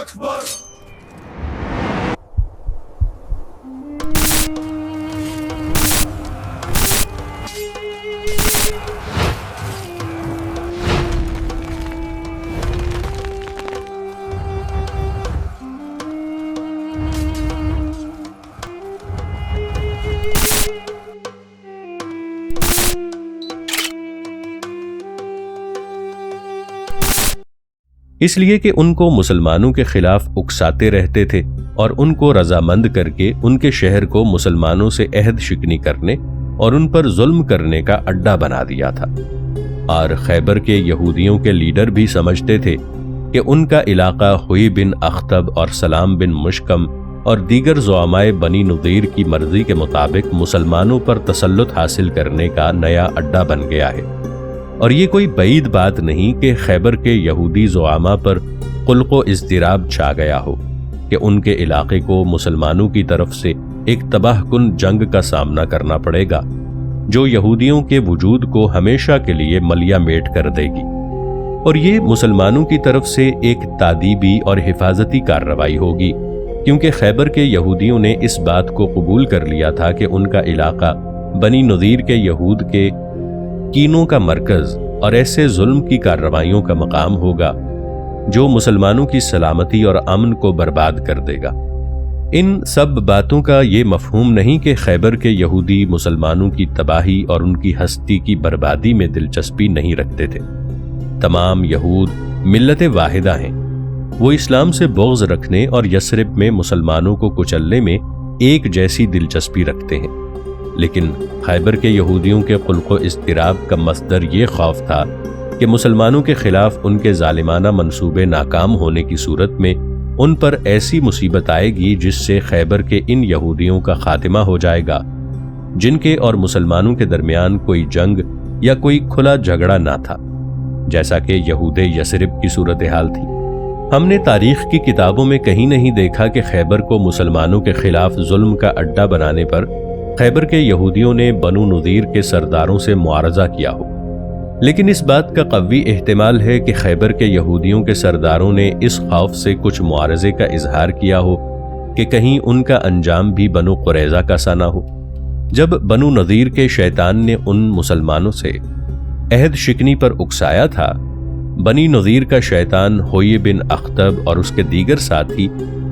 اکبر۔ اس لیے کہ ان کو مسلمانوں کے خلاف اکساتے رہتے تھے اور ان کو رضامند کر کے ان کے شہر کو مسلمانوں سے عہد شکنی کرنے اور ان پر ظلم کرنے کا اڈا بنا دیا تھا۔ اور خیبر کے یہودیوں کے لیڈر بھی سمجھتے تھے کہ ان کا علاقہ ہوئی بن اخطب اور سلام بن مشکم اور دیگر زعمائے بنی نضیر کی مرضی کے مطابق مسلمانوں پر تسلط حاصل کرنے کا نیا اڈا بن گیا ہے۔ اور یہ کوئی بعید بات نہیں کہ خیبر کے یہودی زعماء پر قلق و اضطراب چھا گیا ہو کہ ان کے علاقے کو مسلمانوں کی طرف سے ایک تباہ کن جنگ کا سامنا کرنا پڑے گا جو یہودیوں کے وجود کو ہمیشہ کے لیے ملیا میٹ کر دے گی، اور یہ مسلمانوں کی طرف سے ایک تادیبی اور حفاظتی کارروائی ہوگی، کیونکہ خیبر کے یہودیوں نے اس بات کو قبول کر لیا تھا کہ ان کا علاقہ بنی نضیر کے یہود کے کینوں کا مرکز اور ایسے ظلم کی کارروائیوں کا مقام ہوگا جو مسلمانوں کی سلامتی اور امن کو برباد کر دے گا۔ ان سب باتوں کا یہ مفہوم نہیں کہ خیبر کے یہودی مسلمانوں کی تباہی اور ان کی ہستی کی بربادی میں دلچسپی نہیں رکھتے تھے۔ تمام یہود ملت واحدہ ہیں، وہ اسلام سے بغض رکھنے اور یثرب میں مسلمانوں کو کچلنے میں ایک جیسی دلچسپی رکھتے ہیں، لیکن خیبر کے یہودیوں کے قلق و اضطراب کا مصدر یہ خوف تھا کہ مسلمانوں کے خلاف ان کے ظالمانہ منصوبے ناکام ہونے کی صورت میں ان پر ایسی مصیبت آئے گی جس سے خیبر کے ان یہودیوں کا خاتمہ ہو جائے گا جن کے اور مسلمانوں کے درمیان کوئی جنگ یا کوئی کھلا جھگڑا نہ تھا، جیسا کہ یہود یثرب کی صورتحال تھی۔ ہم نے تاریخ کی کتابوں میں کہیں نہیں دیکھا کہ خیبر کو مسلمانوں کے خلاف ظلم کا اڈا بنانے پر خیبر کے یہودیوں نے بنو نضیر کے سرداروں سے معارضہ کیا ہو، لیکن اس بات کا قوی احتمال ہے کہ خیبر کے یہودیوں کے سرداروں نے اس خوف سے کچھ معارضے کا اظہار کیا ہو کہ کہیں ان کا انجام بھی بنو قریظہ کا سا نہ ہو۔ جب بنو نضیر کے شیطان نے ان مسلمانوں سے عہد شکنی پر اکسایا تھا، بنی نضیر کا شیطان ہوئی بن اخطب اور اس کے دیگر ساتھی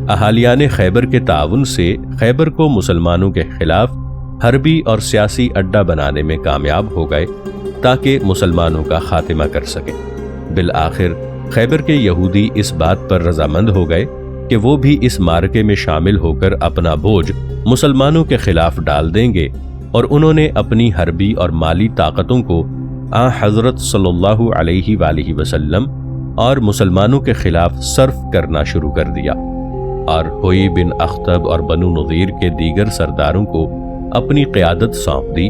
اہالیان خیبر کے تعاون سے خیبر کو مسلمانوں کے خلاف حربی اور سیاسی اڈا بنانے میں کامیاب ہو گئے تاکہ مسلمانوں کا خاتمہ کر سکیں۔ بالآخر خیبر کے یہودی اس بات پر رضامند ہو گئے کہ وہ بھی اس معرکے میں شامل ہو کر اپنا بوجھ مسلمانوں کے خلاف ڈال دیں گے، اور انہوں نے اپنی حربی اور مالی طاقتوں کو حضرت صلی اللہ علیہ وآلہ وسلم اور مسلمانوں کے خلاف صرف کرنا شروع کر دیا، اور ہوئی بن اخطب اور بنو نضیر کے دیگر سرداروں کو اپنی قیادت سونپ دی،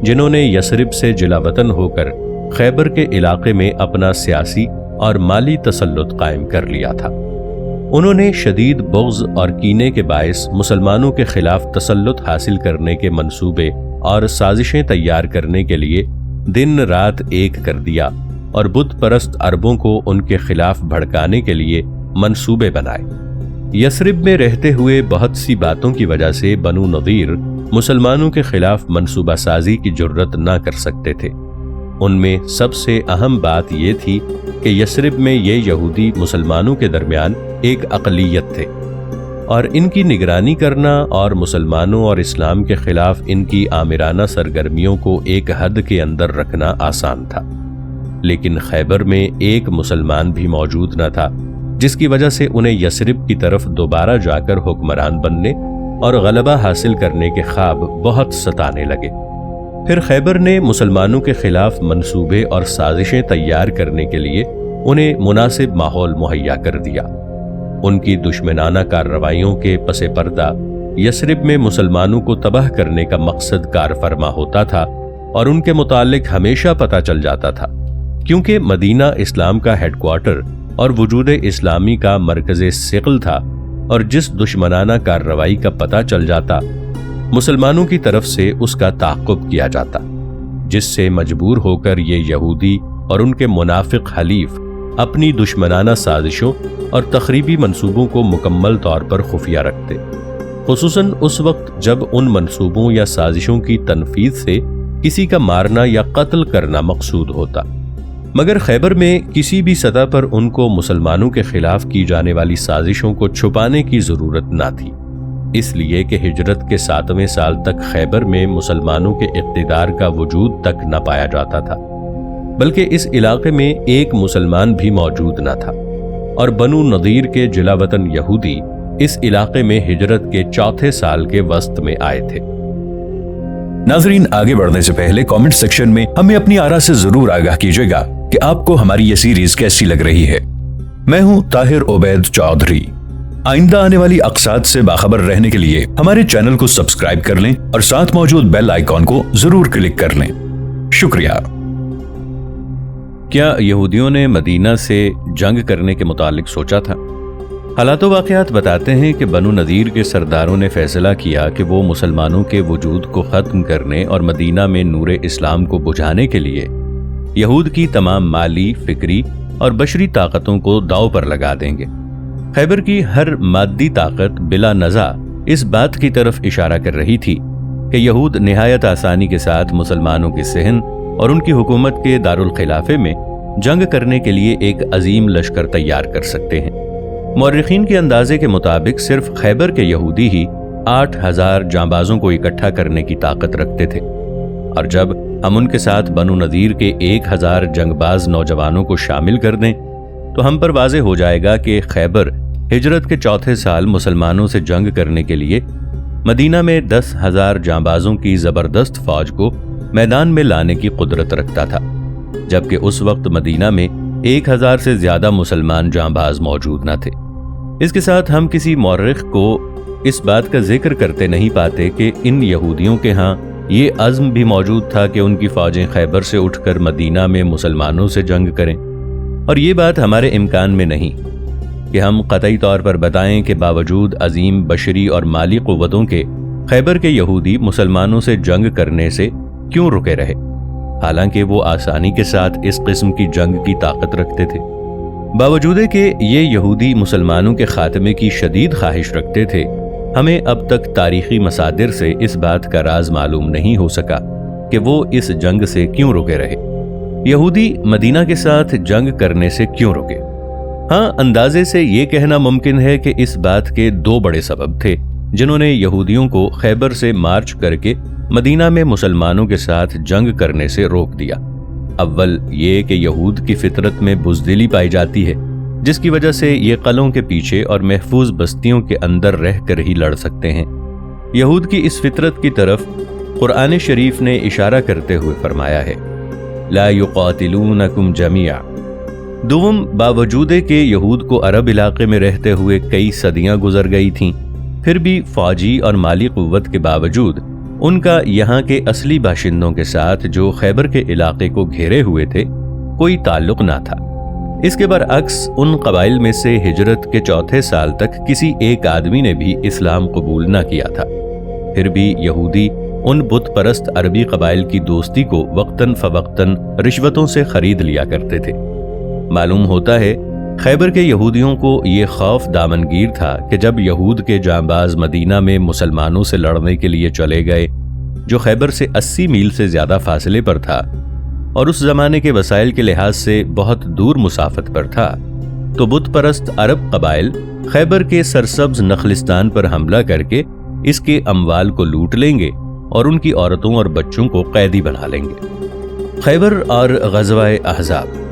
جنہوں نے یثرب سے جلا وطن ہو کر خیبر کے علاقے میں اپنا سیاسی اور مالی تسلط قائم کر لیا تھا۔ انہوں نے شدید بغض اور کینے کے باعث مسلمانوں کے خلاف تسلط حاصل کرنے کے منصوبے اور سازشیں تیار کرنے کے لیے دن رات ایک کر دیا، اور بت پرست عربوں کو ان کے خلاف بھڑکانے کے لیے منصوبے بنائے۔ یثرب میں رہتے ہوئے بہت سی باتوں کی وجہ سے بنو نضیر مسلمانوں کے خلاف منصوبہ سازی کی جرت نہ کر سکتے تھے۔ ان میں سب سے اہم بات یہ تھی کہ یثرب میں یہ یہودی مسلمانوں کے درمیان ایک اقلیت تھے، اور ان کی نگرانی کرنا اور مسلمانوں اور اسلام کے خلاف ان کی آمرانہ سرگرمیوں کو ایک حد کے اندر رکھنا آسان تھا، لیکن خیبر میں ایک مسلمان بھی موجود نہ تھا، جس کی وجہ سے انہیں یثرب کی طرف دوبارہ جا کر حکمران بننے اور غلبہ حاصل کرنے کے خواب بہت ستانے لگے۔ پھر خیبر نے مسلمانوں کے خلاف منصوبے اور سازشیں تیار کرنے کے لیے انہیں مناسب ماحول مہیا کر دیا۔ ان کی دشمنانہ کارروائیوں کے پس پردہ یثرب میں مسلمانوں کو تباہ کرنے کا مقصد کار فرما ہوتا تھا، اور ان کے متعلق ہمیشہ پتہ چل جاتا تھا، کیونکہ مدینہ اسلام کا ہیڈ کوارٹر اور وجود اسلامی کا مرکز ثقل تھا، اور جس دشمنانہ کارروائی کا پتہ چل جاتا مسلمانوں کی طرف سے اس کا تعاقب کیا جاتا، جس سے مجبور ہو کر یہ یہودی اور ان کے منافق حلیف اپنی دشمنانہ سازشوں اور تخریبی منصوبوں کو مکمل طور پر خفیہ رکھتے، خصوصاً اس وقت جب ان منصوبوں یا سازشوں کی تنفیذ سے کسی کا مارنا یا قتل کرنا مقصود ہوتا۔ مگر خیبر میں کسی بھی سطح پر ان کو مسلمانوں کے خلاف کی جانے والی سازشوں کو چھپانے کی ضرورت نہ تھی، اس لیے کہ ہجرت کے 7ویں سال تک خیبر میں مسلمانوں کے اقتدار کا وجود تک نہ پایا جاتا تھا، بلکہ اس علاقے میں ایک مسلمان بھی موجود نہ تھا، اور بنو نضیر کے جلا وطن یہودی اس علاقے میں ہجرت کے 4تھے سال کے وسط میں آئے تھے۔ ناظرین، آگے بڑھنے سے پہلے کامنٹ سیکشن میں ہمیں اپنی آراء سے ضرور آگاہ کیجیے گا کہ آپ کو ہماری یہ سیریز کیسی لگ رہی ہے۔ میں ہوں طاہر عبید چودھری۔ آئندہ آنے والی اقساط سے باخبر رہنے کے لیے ہمارے چینل کو سبسکرائب کر لیں اور ساتھ موجود بیل آئیکن کو ضرور کلک کر لیں۔ شکریہ۔ کیا یہودیوں نے مدینہ سے جنگ کرنے کے متعلق سوچا تھا؟ حالات و واقعات بتاتے ہیں کہ بنو نضیر کے سرداروں نے فیصلہ کیا کہ وہ مسلمانوں کے وجود کو ختم کرنے اور مدینہ میں نور اسلام کو بجھانے کے لیے یہود کی تمام مالی، فکری اور بشری طاقتوں کو داؤ پر لگا دیں گے۔ خیبر کی ہر مادی طاقت بلا نزاع اس بات کی طرف اشارہ کر رہی تھی کہ یہود نہایت آسانی کے ساتھ مسلمانوں کے صحن اور ان کی حکومت کے دارالخلافے میں جنگ کرنے کے لیے ایک عظیم لشکر تیار کر سکتے ہیں۔ مورخین کے اندازے کے مطابق صرف خیبر کے یہودی ہی 8000 جانبازوں کو اکٹھا کرنے کی طاقت رکھتے تھے، اور جب ہم ان کے ساتھ بنو نضیر کے 1000 جنگ باز نوجوانوں کو شامل کر دیں تو ہم پر واضح ہو جائے گا کہ خیبر ہجرت کے 4تھے سال مسلمانوں سے جنگ کرنے کے لیے مدینہ میں 10,000 جانبازوں کی زبردست فوج کو میدان میں لانے کی قدرت رکھتا تھا، جبکہ اس وقت مدینہ میں 1000 سے زیادہ مسلمان جانباز موجود نہ تھے۔ اس کے ساتھ ہم کسی مورخ کو اس بات کا ذکر کرتے نہیں پاتے کہ ان یہودیوں کے ہاں یہ عزم بھی موجود تھا کہ ان کی فوجیں خیبر سے اٹھ کر مدینہ میں مسلمانوں سے جنگ کریں، اور یہ بات ہمارے امکان میں نہیں کہ ہم قطعی طور پر بتائیں کہ باوجود عظیم بشری اور مالی قوتوں کے خیبر کے یہودی مسلمانوں سے جنگ کرنے سے کیوں رکے رہے، حالانکہ وہ آسانی کے ساتھ اس قسم کی جنگ کی طاقت رکھتے تھے۔ باوجود کہ یہ یہودی مسلمانوں کے خاتمے کی شدید خواہش رکھتے تھے، ہمیں اب تک تاریخی مصادر سے اس بات کا راز معلوم نہیں ہو سکا کہ وہ اس جنگ سے کیوں رکے رہے، یہودی مدینہ کے ساتھ جنگ کرنے سے کیوں رکے۔ ہاں، اندازے سے یہ کہنا ممکن ہے کہ اس بات کے 2 بڑے سبب تھے جنہوں نے یہودیوں کو خیبر سے مارچ کر کے مدینہ میں مسلمانوں کے ساتھ جنگ کرنے سے روک دیا۔ اول یہ کہ یہود کی فطرت میں بزدلی پائی جاتی ہے، جس کی وجہ سے یہ قلعوں کے پیچھے اور محفوظ بستیوں کے اندر رہ کر ہی لڑ سکتے ہیں۔ یہود کی اس فطرت کی طرف قرآن شریف نے اشارہ کرتے ہوئے فرمایا ہے، لا یقاتلونکم جمیعا۔ دوم، باوجود کہ یہود کو عرب علاقے میں رہتے ہوئے کئی صدیاں گزر گئی تھیں، پھر بھی فوجی اور مالی قوت کے باوجود ان کا یہاں کے اصلی باشندوں کے ساتھ جو خیبر کے علاقے کو گھیرے ہوئے تھے کوئی تعلق نہ تھا۔ اس کے برعکس ان قبائل میں سے ہجرت کے 4تھے سال تک کسی ایک آدمی نے بھی اسلام قبول نہ کیا تھا، پھر بھی یہودی ان بت پرست عربی قبائل کی دوستی کو وقتاً فوقتاً رشوتوں سے خرید لیا کرتے تھے۔ معلوم ہوتا ہے خیبر کے یہودیوں کو یہ خوف دامنگیر تھا کہ جب یہود کے جانباز مدینہ میں مسلمانوں سے لڑنے کے لیے چلے گئے، جو خیبر سے 80 میل سے زیادہ فاصلے پر تھا اور اس زمانے کے وسائل کے لحاظ سے بہت دور مسافت پر تھا، تو بت پرست عرب قبائل خیبر کے سرسبز نخلستان پر حملہ کر کے اس کے اموال کو لوٹ لیں گے اور ان کی عورتوں اور بچوں کو قیدی بنا لیں گے۔ خیبر اور غزوہ احزاب۔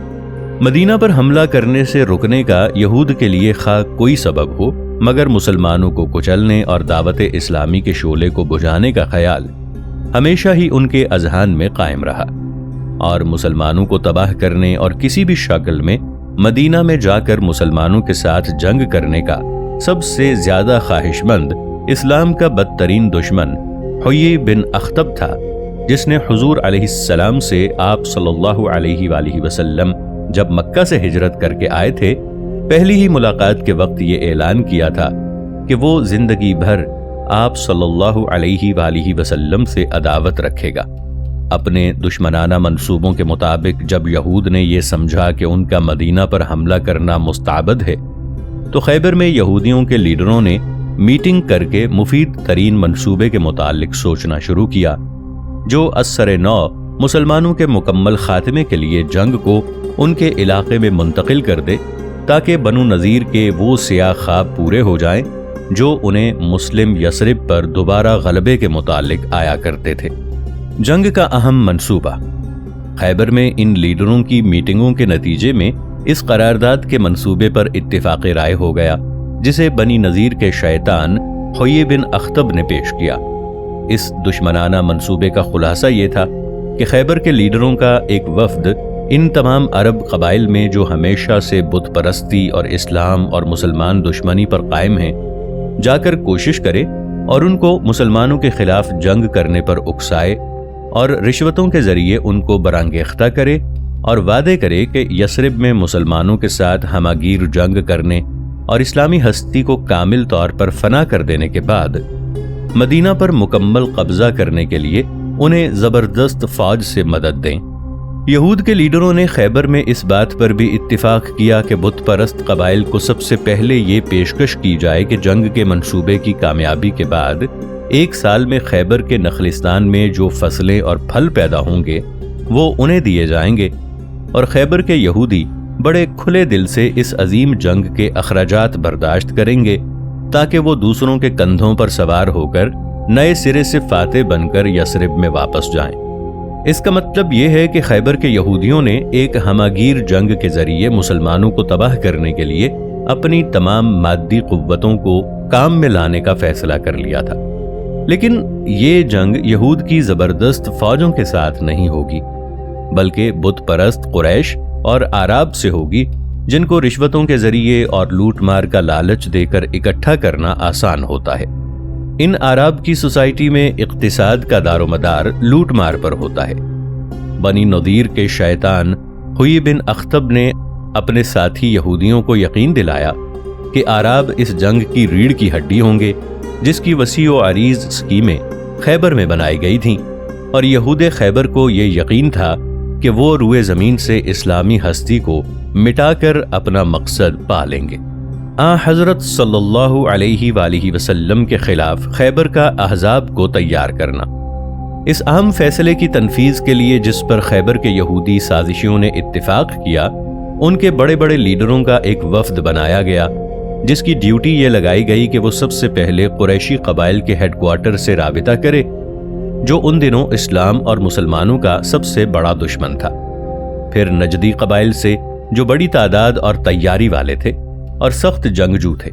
مدینہ پر حملہ کرنے سے رکنے کا یہود کے لیے خواہ کوئی سبب ہو، مگر مسلمانوں کو کچلنے اور دعوت اسلامی کے شعلے کو بجھانے کا خیال ہمیشہ ہی ان کے اذہان میں قائم رہا، اور مسلمانوں کو تباہ کرنے اور کسی بھی شکل میں مدینہ میں جا کر مسلمانوں کے ساتھ جنگ کرنے کا سب سے زیادہ خواہش مند اسلام کا بدترین دشمن حیی بن اخطب تھا، جس نے حضور علیہ السلام سے آپ صلی اللہ علیہ وآلہ وسلم جب مکہ سے ہجرت کر کے آئے تھے، پہلی ہی ملاقات کے وقت یہ اعلان کیا تھا کہ وہ زندگی بھر آپ صلی اللہ علیہ وآلہ وسلم سے عداوت رکھے گا۔ اپنے دشمنانہ منصوبوں کے مطابق جب یہود نے یہ سمجھا کہ ان کا مدینہ پر حملہ کرنا مستعبد ہے تو خیبر میں یہودیوں کے لیڈروں نے میٹنگ کر کے مفید ترین منصوبے کے متعلق سوچنا شروع کیا جو اثر نو مسلمانوں کے مکمل خاتمے کے لیے جنگ کو ان کے علاقے میں منتقل کر دے تاکہ بنو نذیر کے وہ سیاہ خواب پورے ہو جائیں جو انہیں مسلم یثرب پر دوبارہ غلبے کے متعلق آیا کرتے تھے۔ جنگ کا اہم منصوبہ۔ خیبر میں ان لیڈروں کی میٹنگوں کے نتیجے میں اس قرارداد کے منصوبے پر اتفاق رائے ہو گیا جسے بنی نذیر کے شیطان حوی بن اخطب نے پیش کیا۔ اس دشمنانہ منصوبے کا خلاصہ یہ تھا کہ خیبر کے لیڈروں کا ایک وفد ان تمام عرب قبائل میں جو ہمیشہ سے بت پرستی اور اسلام اور مسلمان دشمنی پر قائم ہیں جا کر کوشش کرے اور ان کو مسلمانوں کے خلاف جنگ کرنے پر اکسائے اور رشوتوں کے ذریعے ان کو برانگیختہ کرے اور وعدے کرے کہ یثرب میں مسلمانوں کے ساتھ ہماگیر جنگ کرنے اور اسلامی ہستی کو کامل طور پر فنا کر دینے کے بعد مدینہ پر مکمل قبضہ کرنے کے لیے انہیں زبردست فوج سے مدد دیں۔ یہود کے لیڈروں نے خیبر میں اس بات پر بھی اتفاق کیا کہ بت پرست قبائل کو سب سے پہلے یہ پیشکش کی جائے کہ جنگ کے منصوبے کی کامیابی کے بعد 1 سال میں خیبر کے نخلستان میں جو فصلیں اور پھل پیدا ہوں گے وہ انہیں دیے جائیں گے، اور خیبر کے یہودی بڑے کھلے دل سے اس عظیم جنگ کے اخراجات برداشت کریں گے تاکہ وہ دوسروں کے کندھوں پر سوار ہو کر نئے سرے سے فاتح بن کر یثرب میں واپس جائیں۔ اس کا مطلب یہ ہے کہ خیبر کے یہودیوں نے ایک ہماگیر جنگ کے ذریعے مسلمانوں کو تباہ کرنے کے لیے اپنی تمام مادی قوتوں کو کام میں لانے کا فیصلہ کر لیا تھا، لیکن یہ جنگ یہود کی زبردست فوجوں کے ساتھ نہیں ہوگی بلکہ بت پرست قریش اور اعراب سے ہوگی جن کو رشوتوں کے ذریعے اور لوٹ مار کا لالچ دے کر اکٹھا کرنا آسان ہوتا ہے۔ ان اعراب کی سوسائٹی میں اقتصاد کا دار و مدار لوٹ مار پر ہوتا ہے۔ بنی نذیر کے شیطان حوی بن اخطب نے اپنے ساتھی یہودیوں کو یقین دلایا کہ اعراب اس جنگ کی ریڑھ کی ہڈی ہوں گے جس کی وسیع و عریض اسکیمیں خیبر میں بنائی گئی تھیں، اور یہود خیبر کو یہ یقین تھا کہ وہ روئے زمین سے اسلامی ہستی کو مٹا کر اپنا مقصد پا لیں گے۔ حضرت صلی اللہ علیہ وآلہ وسلم کے خلاف خیبر کا احزاب کو تیار کرنا۔ اس اہم فیصلے کی تنفیذ کے لیے جس پر خیبر کے یہودی سازشیوں نے اتفاق کیا، ان کے بڑے بڑے لیڈروں کا ایک وفد بنایا گیا جس کی ڈیوٹی یہ لگائی گئی کہ وہ سب سے پہلے قریشی قبائل کے ہیڈ کوارٹر سے رابطہ کرے جو ان دنوں اسلام اور مسلمانوں کا سب سے بڑا دشمن تھا، پھر نجدی قبائل سے جو بڑی تعداد اور تیاری والے تھے اور سخت جنگجو تھے،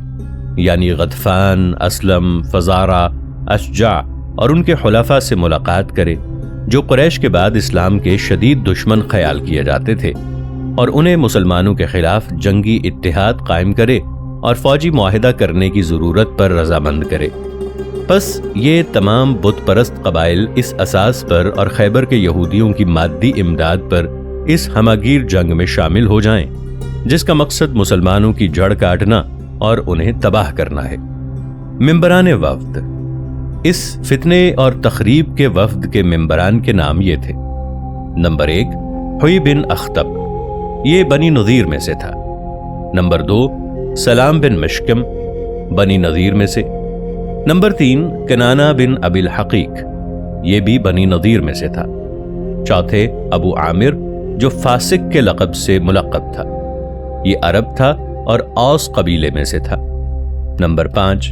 یعنی غطفان، اسلم، فزارہ، اشجع اور ان کے حلفاء سے ملاقات کرے جو قریش کے بعد اسلام کے شدید دشمن خیال کیے جاتے تھے، اور انہیں مسلمانوں کے خلاف جنگی اتحاد قائم کرے اور فوجی معاہدہ کرنے کی ضرورت پر رضامند کرے۔ پس یہ تمام بت پرست قبائل اس اساس پر اور خیبر کے یہودیوں کی مادی امداد پر اس ہماگیر جنگ میں شامل ہو جائیں جس کا مقصد مسلمانوں کی جڑ کاٹنا اور انہیں تباہ کرنا ہے۔ ممبران وفد۔ اس فتنے اور تخریب کے وفد کے ممبران کے نام یہ تھے: نمبر 1 حوی بن اخطب، یہ بنی نذیر میں سے تھا۔ نمبر 2 سلام بن مشکم، بنی نذیر میں سے۔ نمبر 3 کنانہ بن ابی الحقیق، یہ بھی بنی نذیر میں سے تھا۔ چوتھے ابو عامر جو فاسق کے لقب سے ملقب تھا، یہ عرب تھا اور اوس قبیلے میں سے تھا۔ نمبر 5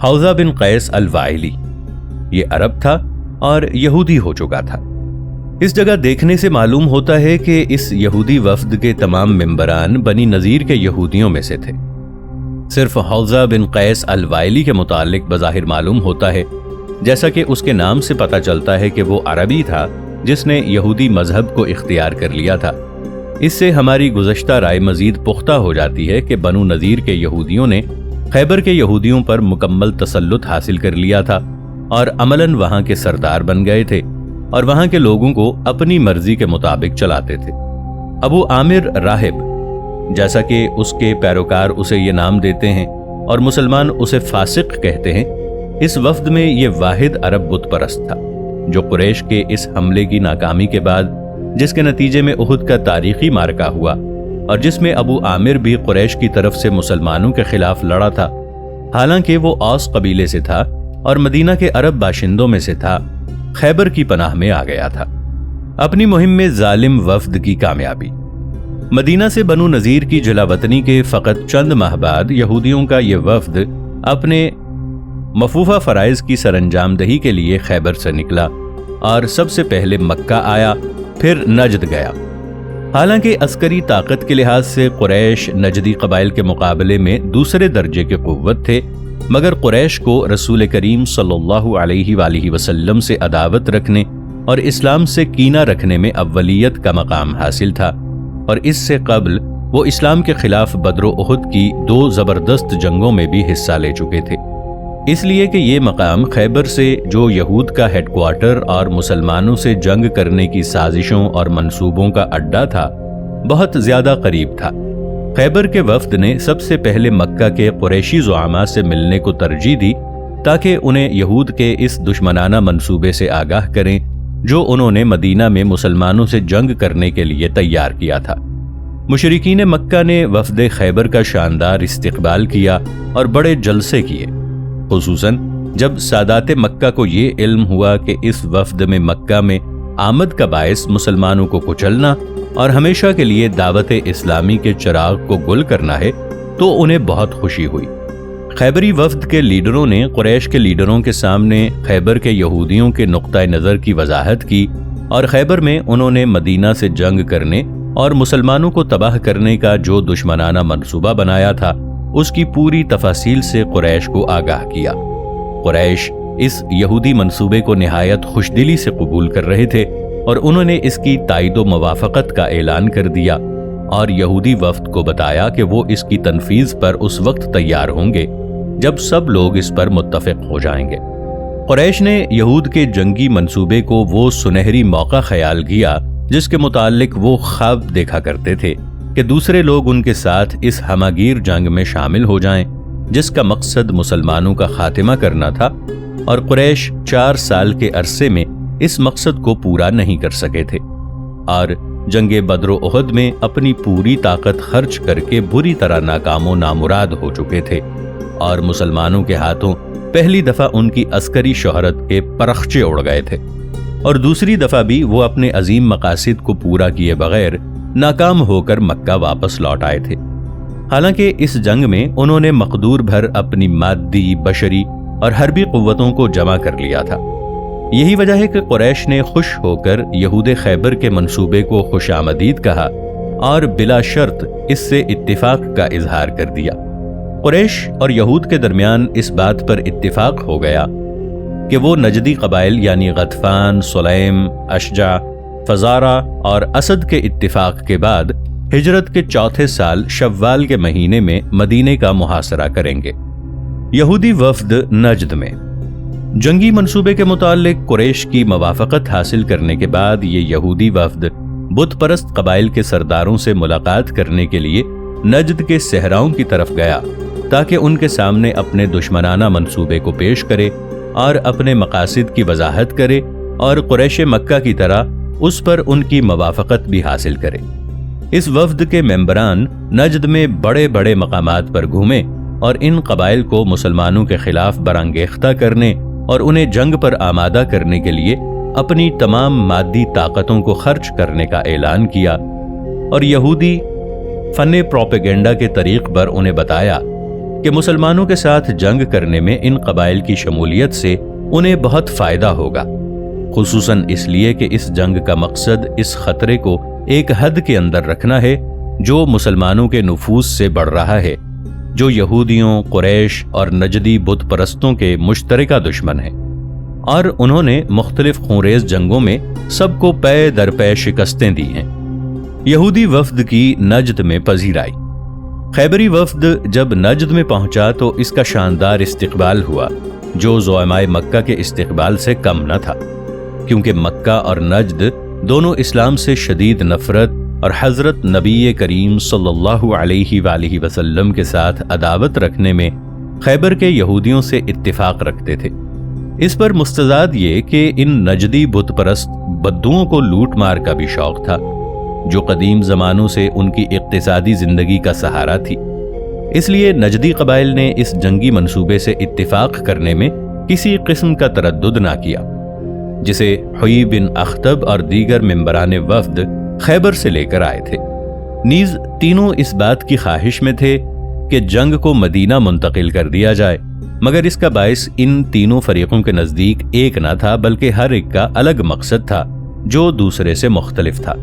حوزہ بن قیس الوائلی، یہ عرب تھا اور یہودی ہو چکا تھا۔ اس جگہ دیکھنے سے معلوم ہوتا ہے کہ اس یہودی وفد کے تمام ممبران بنی نذیر کے یہودیوں میں سے تھے۔ صرف حوزہ بن قیس الوائلی کے متعلق بظاہر معلوم ہوتا ہے، جیسا کہ اس کے نام سے پتہ چلتا ہے کہ وہ عربی تھا جس نے یہودی مذہب کو اختیار کر لیا تھا۔ اس سے ہماری گزشتہ رائے مزید پختہ ہو جاتی ہے کہ بنو نذیر کے یہودیوں نے خیبر کے یہودیوں پر مکمل تسلط حاصل کر لیا تھا اور عملاً وہاں کے سردار بن گئے تھے اور وہاں کے لوگوں کو اپنی مرضی کے مطابق چلاتے تھے۔ ابو عامر راہب، جیسا کہ اس کے پیروکار اسے یہ نام دیتے ہیں اور مسلمان اسے فاسق کہتے ہیں، اس وفد میں یہ واحد عرب بت پرست تھا۔ جو قریش کے اس حملے کی ناکامی کے بعد، جس کے نتیجے میں احد کا تاریخی معرکہ ہوا اور جس میں ابو عامر بھی قریش کی طرف سے مسلمانوں کے خلاف لڑا تھا، حالانکہ وہ اوس قبیلے سے تھا اور مدینہ کے عرب باشندوں میں سے تھا، خیبر کی پناہ میں آ گیا تھا۔ اپنی مہم میں ظالم وفد کی کامیابی۔ مدینہ سے بنو نذیر کی جلا وطنی کے فقط چند ماہ بعد یہودیوں کا یہ وفد اپنے مفوفہ فرائض کی سرانجام دہی کے لیے خیبر سے نکلا اور سب سے پہلے مکہ آیا، پھر نجد گیا۔ حالانکہ عسکری طاقت کے لحاظ سے قریش نجدی قبائل کے مقابلے میں دوسرے درجے کے قوت تھے، مگر قریش کو رسول کریم صلی اللہ علیہ وآلہ وسلم سے عداوت رکھنے اور اسلام سے کینہ رکھنے میں اولیت کا مقام حاصل تھا، اور اس سے قبل وہ اسلام کے خلاف بدر و احد کی 2 زبردست جنگوں میں بھی حصہ لے چکے تھے۔ اس لیے کہ یہ مقام خیبر سے، جو یہود کا ہیڈ کوارٹر اور مسلمانوں سے جنگ کرنے کی سازشوں اور منصوبوں کا اڈا تھا، بہت زیادہ قریب تھا۔ خیبر کے وفد نے سب سے پہلے مکہ کے قریشی زعماء سے ملنے کو ترجیح دی تاکہ انہیں یہود کے اس دشمنانہ منصوبے سے آگاہ کریں جو انہوں نے مدینہ میں مسلمانوں سے جنگ کرنے کے لیے تیار کیا تھا۔ مشرکین مکہ نے وفد خیبر کا شاندار استقبال کیا اور بڑے جلسے کیے، خصوصاً جب سادات مکہ کو یہ علم ہوا کہ اس وفد میں مکہ میں آمد کا باعث مسلمانوں کو کچلنا اور ہمیشہ کے لیے دعوت اسلامی کے چراغ کو گل کرنا ہے، تو انہیں بہت خوشی ہوئی۔ خیبری وفد کے لیڈروں نے قریش کے لیڈروں کے سامنے خیبر کے یہودیوں کے نقطہ نظر کی وضاحت کی، اور خیبر میں انہوں نے مدینہ سے جنگ کرنے اور مسلمانوں کو تباہ کرنے کا جو دشمنانہ منصوبہ بنایا تھا اس کی پوری تفاصیل سے قریش کو آگاہ کیا۔ قریش اس یہودی منصوبے کو نہایت خوشدلی سے قبول کر رہے تھے اور انہوں نے اس کی تائید و موافقت کا اعلان کر دیا اور یہودی وفد کو بتایا کہ وہ اس کی تنفیذ پر اس وقت تیار ہوں گے جب سب لوگ اس پر متفق ہو جائیں گے۔ قریش نے یہود کے جنگی منصوبے کو وہ سنہری موقع خیال کیا جس کے متعلق وہ خواب دیکھا کرتے تھے کہ دوسرے لوگ ان کے ساتھ اس ہماگیر جنگ میں شامل ہو جائیں جس کا مقصد مسلمانوں کا خاتمہ کرنا تھا، اور قریش 4 سال کے عرصے میں اس مقصد کو پورا نہیں کر سکے تھے، اور جنگ بدر و احد میں اپنی پوری طاقت خرچ کر کے بری طرح ناکام و نامراد ہو چکے تھے، اور مسلمانوں کے ہاتھوں پہلی دفعہ ان کی عسکری شہرت کے پرخچے اڑ گئے تھے، اور دوسری دفعہ بھی وہ اپنے عظیم مقاصد کو پورا کیے بغیر ناکام ہو کر مکہ واپس لوٹ آئے تھے۔ حالانکہ اس جنگ میں انہوں نے مقدور بھر اپنی مادی، بشری اور حربی قوتوں کو جمع کر لیا تھا۔ یہی وجہ ہے کہ قریش نے خوش ہو کر یہود خیبر کے منصوبے کو خوش آمدید کہا اور بلا شرط اس سے اتفاق کا اظہار کر دیا۔ قریش اور یہود کے درمیان اس بات پر اتفاق ہو گیا کہ وہ نجدی قبائل یعنی غطفان، سلیم، اشجع، فزارہ اور اسد کے اتفاق کے بعد ہجرت کے 4تھے سال شوال کے مہینے میں مدینے کا محاصرہ کریں گے۔ یہودی وفد نجد میں جنگی منصوبے کے متعلق قریش کی موافقت حاصل کرنے کے بعد یہ یہودی وفد بت پرست قبائل کے سرداروں سے ملاقات کرنے کے لیے نجد کے صحراؤں کی طرف گیا تاکہ ان کے سامنے اپنے دشمنانہ منصوبے کو پیش کرے اور اپنے مقاصد کی وضاحت کرے اور قریش مکہ کی طرح اس پر ان کی موافقت بھی حاصل کرے۔ اس وفد کے ممبران نجد میں بڑے بڑے مقامات پر گھومے اور ان قبائل کو مسلمانوں کے خلاف برانگیختہ کرنے اور انہیں جنگ پر آمادہ کرنے کے لیے اپنی تمام مادی طاقتوں کو خرچ کرنے کا اعلان کیا، اور یہودی فن پروپیگنڈا کے طریق پر انہیں بتایا کہ مسلمانوں کے ساتھ جنگ کرنے میں ان قبائل کی شمولیت سے انہیں بہت فائدہ ہوگا، خصوصاً اس لیے کہ اس جنگ کا مقصد اس خطرے کو ایک حد کے اندر رکھنا ہے جو مسلمانوں کے نفوذ سے بڑھ رہا ہے، جو یہودیوں، قریش اور نجدی بت پرستوں کے مشترکہ دشمن ہیں، اور انہوں نے مختلف خونریز جنگوں میں سب کو پے در پے شکستیں دی ہیں۔ یہودی وفد کی نجد میں پذیرائی۔ خیبری وفد جب نجد میں پہنچا تو اس کا شاندار استقبال ہوا جو زعماء مکہ کے استقبال سے کم نہ تھا، کیونکہ مکہ اور نجد دونوں اسلام سے شدید نفرت اور حضرت نبی کریم صلی اللہ علیہ وآلہ وسلم کے ساتھ عداوت رکھنے میں خیبر کے یہودیوں سے اتفاق رکھتے تھے۔ اس پر مستزاد یہ کہ ان نجدی بت پرست بدوؤں کو لوٹ مار کا بھی شوق تھا، جو قدیم زمانوں سے ان کی اقتصادی زندگی کا سہارا تھی۔ اس لیے نجدی قبائل نے اس جنگی منصوبے سے اتفاق کرنے میں کسی قسم کا تردد نہ کیا، جسے حیی بن اخطب اور دیگر ممبران وفد خیبر سے لے کر آئے تھے۔ نیز تینوں اس بات کی خواہش میں تھے کہ جنگ کو مدینہ منتقل کر دیا جائے، مگر اس کا باعث ان تینوں فریقوں کے نزدیک ایک نہ تھا، بلکہ ہر ایک کا الگ مقصد تھا جو دوسرے سے مختلف تھا۔